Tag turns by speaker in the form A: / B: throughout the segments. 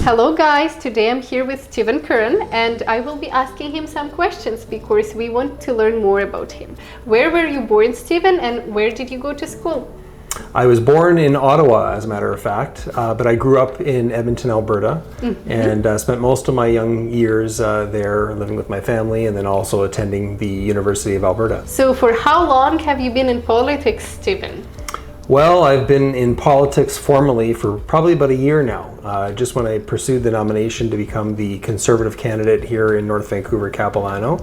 A: Hello guys, today I'm here with Stephen Curran and I will be asking him some questions because we want to learn more about him. Where were you born, Stephen, and where did you go to school?
B: I was born in Ottawa, as a matter of fact, but I grew up in Edmonton, Alberta, and spent most of my young years there living with my family and then also attending the University of Alberta.
A: So for how long have you been in politics, Stephen?
B: Well, I've been in politics formally for probably about a year now, just when I pursued the nomination to become the Conservative candidate here in North Vancouver, Capilano.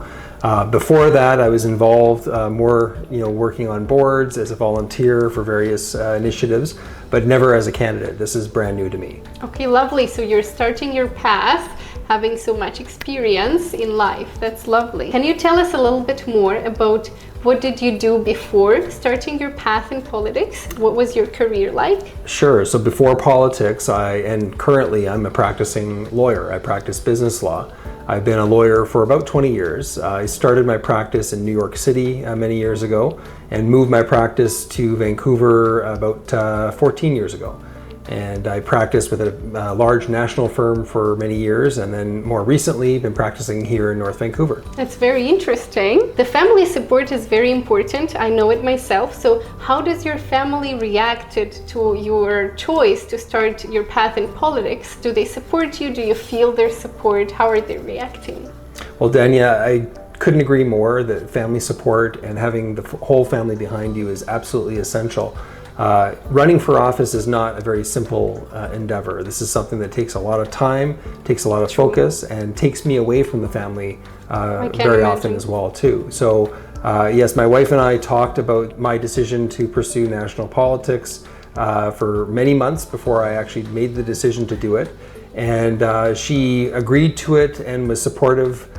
B: Before that, I was involved more, working on boards as a volunteer for various initiatives, but never as a candidate. This is brand new to me.
A: Okay, lovely. So you're starting your path, having so much experience in life. That's lovely. Can you tell us a little bit more about what did you do before starting your path in politics? What was your career like?
B: Sure. So before politics, and currently I'm a practicing lawyer. I practice business law. I've been a lawyer for about 20 years. I started my practice in New York City many years ago and moved my practice to Vancouver about 14 years ago. And I practiced with a large national firm for many years, and then more recently been practicing here in North Vancouver.
A: That's very interesting. The family support is very important. I know it myself. So how does your family react to your choice to start your path in politics? Do they support you? Do you feel their support? How are they reacting?
B: Well, Dania, I couldn't agree more that family support and having the whole family behind you is absolutely essential. Running for office is not a very simple endeavor. This is something that takes a lot of time, takes a lot of focus, and takes me away from the family very often as well too. So yes, my wife and I talked about my decision to pursue national politics for many months before I actually made the decision to do it. And she agreed to it and was supportive.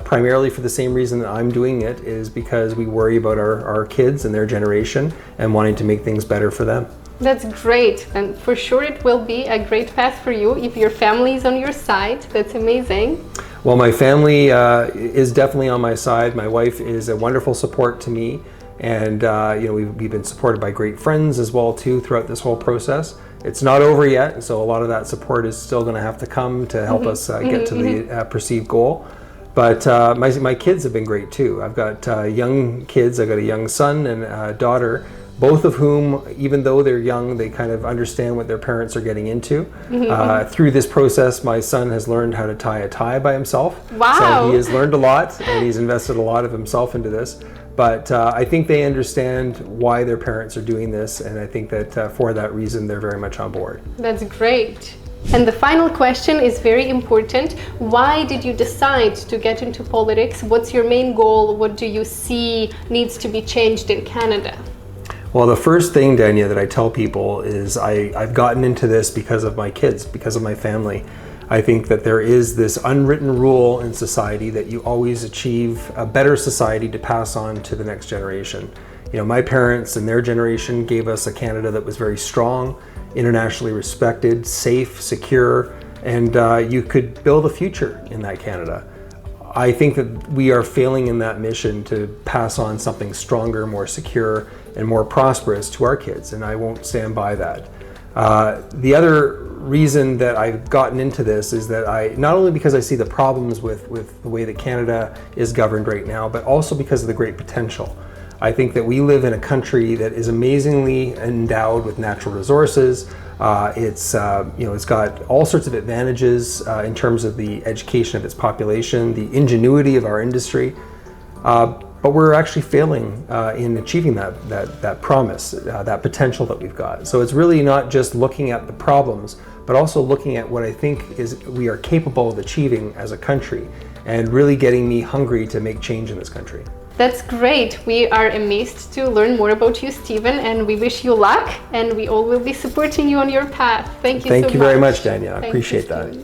B: Primarily for the same reason that I'm doing it, is because we worry about our kids and their generation and wanting to make things better for them.
A: That's great, and for sure it will be a great path for you if your family is on your side. That's amazing.
B: Well, my family is definitely on my side. My wife is a wonderful support to me, and we've been supported by great friends as well too throughout this whole process. It's not over yet, so a lot of that support is still going to have to come to help us get to the perceived goal. But my kids have been great too. I've got young kids. I've got a young son and a daughter, both of whom, even though they're young, they kind of understand what their parents are getting into. Through this process, my son has learned how to tie a tie by himself.
A: Wow!
B: So he has learned a lot, and he's invested a lot of himself into this. But I think they understand why their parents are doing this, and I think that for that reason, they're very much on board.
A: That's great. And the final question is very important. Why did you decide to get into politics? What's your main goal? What do you see needs to be changed in Canada?
B: Well, the first thing, Dania, that I tell people is I've gotten into this because of my kids, because of my family. I think that there is this unwritten rule in society that you always achieve a better society to pass on to the next generation. My parents and their generation gave us a Canada that was very strong, internationally respected, safe, secure, and you could build a future in that Canada. I think that we are failing in that mission to pass on something stronger, more secure, and more prosperous to our kids, and I won't stand by that. The other reason that I've gotten into this is that not only because I see the problems with the way that Canada is governed right now, but also because of the great potential. I think that we live in a country that is amazingly endowed with natural resources. It's got all sorts of advantages in terms of the education of its population, the ingenuity of our industry, but we're actually failing in achieving that promise, that potential that we've got. So it's really not just looking at the problems, but also looking at what I think we are capable of achieving as a country, and really getting me hungry to make change in this country.
A: That's great. We are amazed to learn more about you, Stephen, and we wish you luck, and we all will be supporting you on your path. Thank you so much.
B: Thank you very much, Dania. I appreciate that.